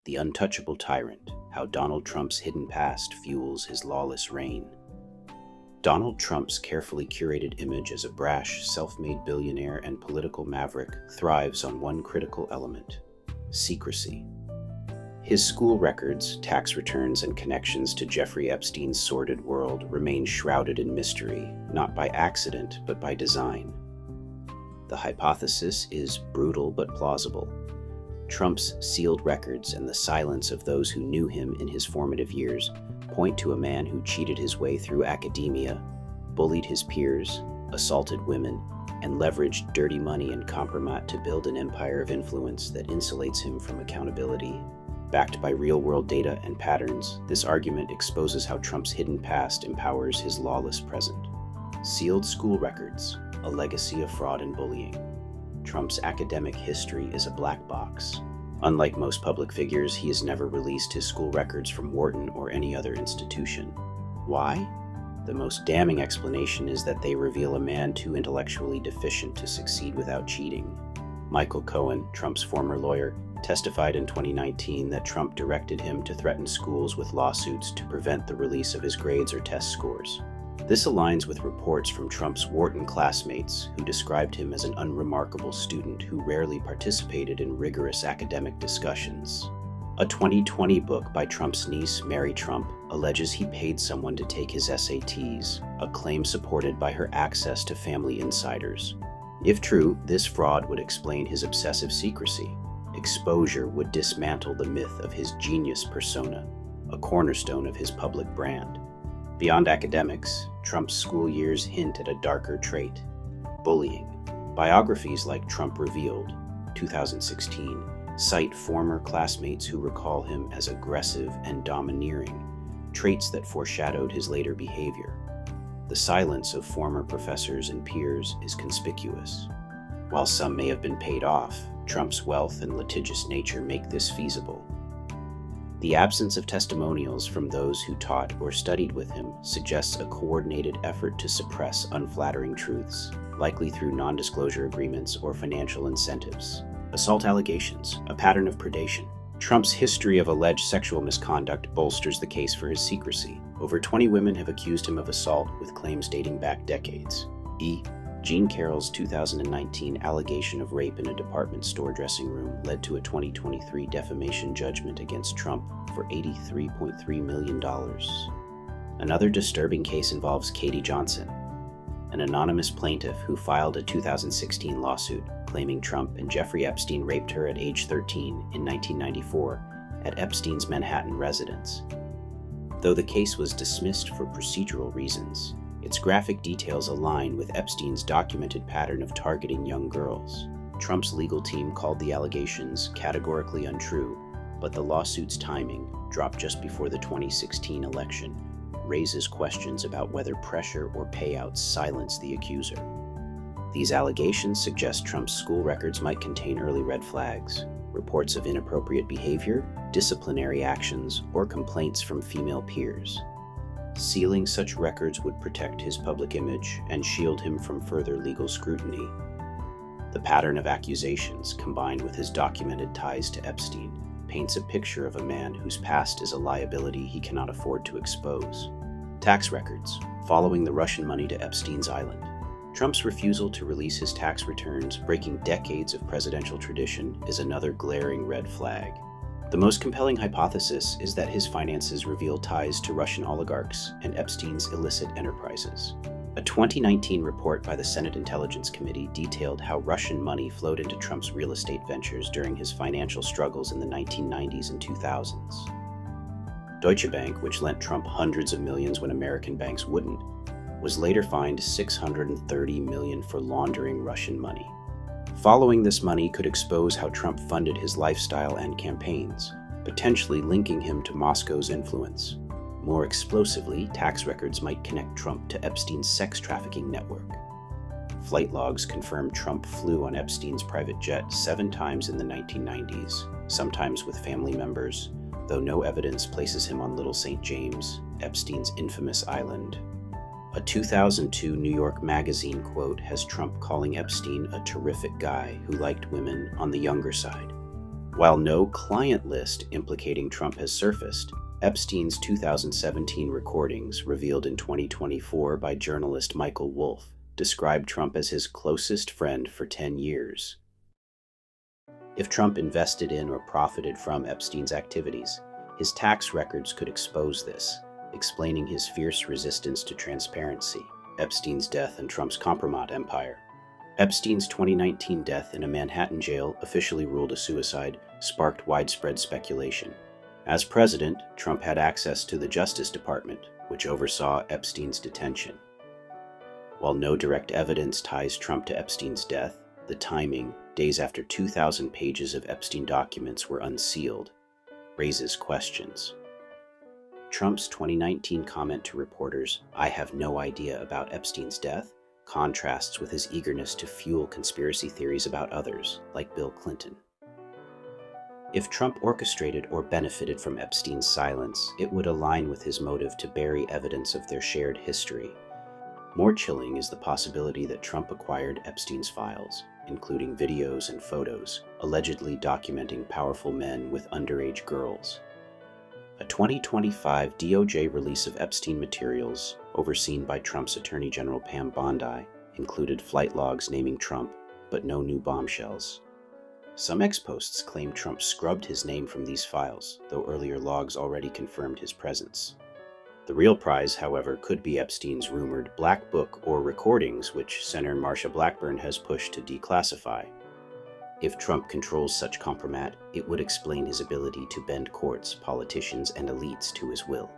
The Untouchable Tyrant: How Donald Trump's Hidden Past Fuels His Lawless Reign. Donald Trump's carefully curated image as a brash, self-made billionaire and political maverick thrives on one critical element: secrecy. His school records, tax returns, and connections to Jeffrey Epstein's sordid world remain shrouded in mystery, not by accident, but by design. The hypothesis is brutal but plausible. Trump's sealed records and the silence of those who knew him in his formative years point to a man who cheated his way through academia, bullied his peers, assaulted women, and leveraged dirty money and compromise to build an empire of influence that insulates him from accountability. Backed by real-world data and patterns, this argument exposes how Trump's hidden past empowers his lawless present. Sealed school records: a legacy of fraud and bullying. Trump's academic history is a black box. Unlike most public figures, he has never released his school records from Wharton or any other institution. Why? The most damning explanation is that they reveal a man too intellectually deficient to succeed without cheating. Michael Cohen, Trump's former lawyer, testified in 2019 that Trump directed him to threaten schools with lawsuits to prevent the release of his grades or test scores. This aligns with reports from Trump's Wharton classmates who described him as an unremarkable student who rarely participated in rigorous academic discussions. A 2020 book by Trump's niece, Mary Trump, alleges he paid someone to take his SATs, a claim supported by her access to family insiders. If true, this fraud would explain his obsessive secrecy. Exposure would dismantle the myth of his genius persona, a cornerstone of his public brand. Beyond academics, Trump's school years hint at a darker trait: bullying. Biographies like Trump Revealed, 2016, cite former classmates who recall him as aggressive and domineering, traits that foreshadowed his later behavior. The silence of former professors and peers is conspicuous. While some may have been paid off, Trump's wealth and litigious nature make this feasible. The absence of testimonials from those who taught or studied with him suggests a coordinated effort to suppress unflattering truths, likely through non-disclosure agreements or financial incentives. Assault allegations: a pattern of predation. Trump's history of alleged sexual misconduct bolsters the case for his secrecy. Over 20 women have accused him of assault, with claims dating back decades. Jean Carroll's 2019 allegation of rape in a department store dressing room led to a 2023 defamation judgment against Trump for $83.3 million. Another disturbing case involves Katie Johnson, an anonymous plaintiff who filed a 2016 lawsuit claiming Trump and Jeffrey Epstein raped her at age 13 in 1994 at Epstein's Manhattan residence. Though the case was dismissed for procedural reasons, its graphic details align with Epstein's documented pattern of targeting young girls. Trump's legal team called the allegations categorically untrue, but the lawsuit's timing, dropped just before the 2016 election, raises questions about whether pressure or payouts silence the accuser. These allegations suggest Trump's school records might contain early red flags: reports of inappropriate behavior, disciplinary actions, or complaints from female peers. Sealing such records would protect his public image and shield him from further legal scrutiny. The pattern of accusations, combined with his documented ties to Epstein, paints a picture of a man whose past is a liability he cannot afford to expose. Tax records: following the Russian money to Epstein's island. Trump's refusal to release his tax returns, breaking decades of presidential tradition, is another glaring red flag. The most compelling hypothesis is that his finances reveal ties to Russian oligarchs and Epstein's illicit enterprises. A 2019 report by the Senate Intelligence Committee detailed how Russian money flowed into Trump's real estate ventures during his financial struggles in the 1990s and 2000s. Deutsche Bank, which lent Trump hundreds of millions when American banks wouldn't, was later fined $630 million for laundering Russian money. Following this money could expose how Trump funded his lifestyle and campaigns, potentially linking him to Moscow's influence. More explosively, tax records might connect Trump to Epstein's sex trafficking network. Flight logs confirm Trump flew on Epstein's private jet 7 times in the 1990s, sometimes with family members, though no evidence places him on Little St. James, Epstein's infamous island. A 2002 New York Magazine quote has Trump calling Epstein a terrific guy who liked women on the younger side. While no client list implicating Trump has surfaced, Epstein's 2017 recordings, revealed in 2024 by journalist Michael Wolff, described Trump as his closest friend for 10 years. If Trump invested in or profited from Epstein's activities, his tax records could expose this, explaining his fierce resistance to transparency, Epstein's death, and Trump's compromat empire. Epstein's 2019 death in a Manhattan jail, officially ruled a suicide, sparked widespread speculation. As president, Trump had access to the Justice Department, which oversaw Epstein's detention. While no direct evidence ties Trump to Epstein's death, the timing, days after 2,000 pages of Epstein documents were unsealed, raises questions. Trump's 2019 comment to reporters, "I have no idea about Epstein's death," contrasts with his eagerness to fuel conspiracy theories about others, like Bill Clinton. If Trump orchestrated or benefited from Epstein's silence, it would align with his motive to bury evidence of their shared history. More chilling is the possibility that Trump acquired Epstein's files, including videos and photos, allegedly documenting powerful men with underage girls. A 2025 DOJ release of Epstein materials, overseen by Trump's Attorney General Pam Bondi, included flight logs naming Trump, but no new bombshells. Some ex-posts claim Trump scrubbed his name from these files, though earlier logs already confirmed his presence. The real prize, however, could be Epstein's rumored Black Book or recordings, which Senator Marsha Blackburn has pushed to declassify. If Trump controls such compromat, it would explain his ability to bend courts, politicians, and elites to his will.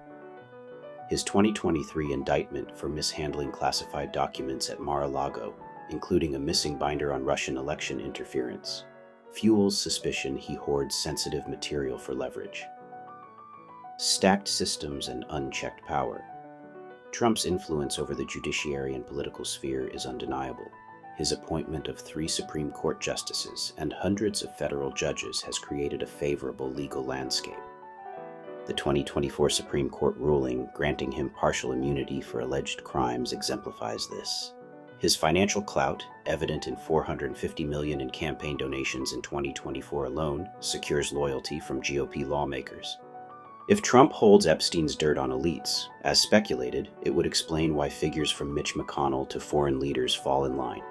His 2023 indictment for mishandling classified documents at Mar-a-Lago, including a missing binder on Russian election interference, fuels suspicion he hoards sensitive material for leverage. Stacked systems and unchecked power. Trump's influence over the judiciary and political sphere is undeniable. His appointment of 3 Supreme Court justices and hundreds of federal judges has created a favorable legal landscape. The 2024 Supreme Court ruling granting him partial immunity for alleged crimes exemplifies this. His financial clout, evident in $450 million in campaign donations in 2024 alone, secures loyalty from GOP lawmakers. If Trump holds Epstein's dirt on elites, as speculated, it would explain why figures from Mitch McConnell to foreign leaders fall in line.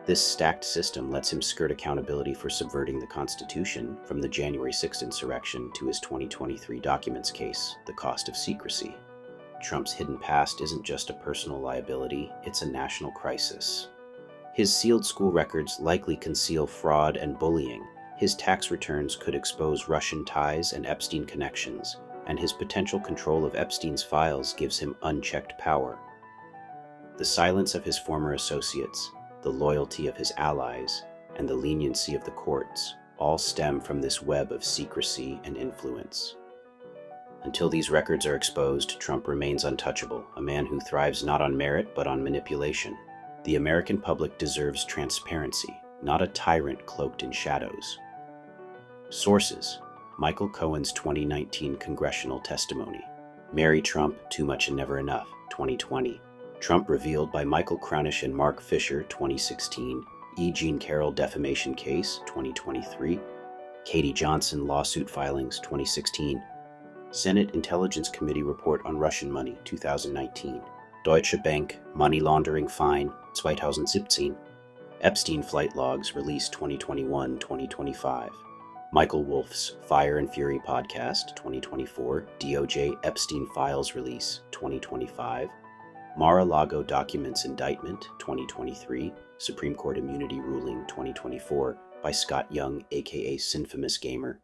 This stacked system lets him skirt accountability for subverting the Constitution, from the January 6th insurrection to his 2023 documents case, the cost of secrecy. Trump's hidden past isn't just a personal liability, it's a national crisis. His sealed school records likely conceal fraud and bullying. His tax returns could expose Russian ties and Epstein connections, and his potential control of Epstein's files gives him unchecked power. The silence of his former associates, the loyalty of his allies, and the leniency of the courts all stem from this web of secrecy and influence. Until these records are exposed, Trump remains untouchable, a man who thrives not on merit but on manipulation. The American public deserves transparency, not a tyrant cloaked in shadows. Sources: Michael Cohen's 2019 congressional testimony. Marry Trump, Too Much and Never Enough, 2020. Trump revealed by Michael Cronish and Mark Fisher, 2016. E. Jean Carroll defamation case, 2023. Katie Johnson lawsuit filings, 2016. Senate Intelligence Committee report on Russian money, 2019. Deutsche Bank money laundering fine, 2017. Epstein flight logs released 2021-2025. Michael Wolff's Fire and Fury podcast, 2024. DOJ Epstein files release, 2025. Mar-a-Lago documents indictment, 2023. Supreme Court immunity ruling, 2024, by Scott Young, aka Sinfamous Gamer,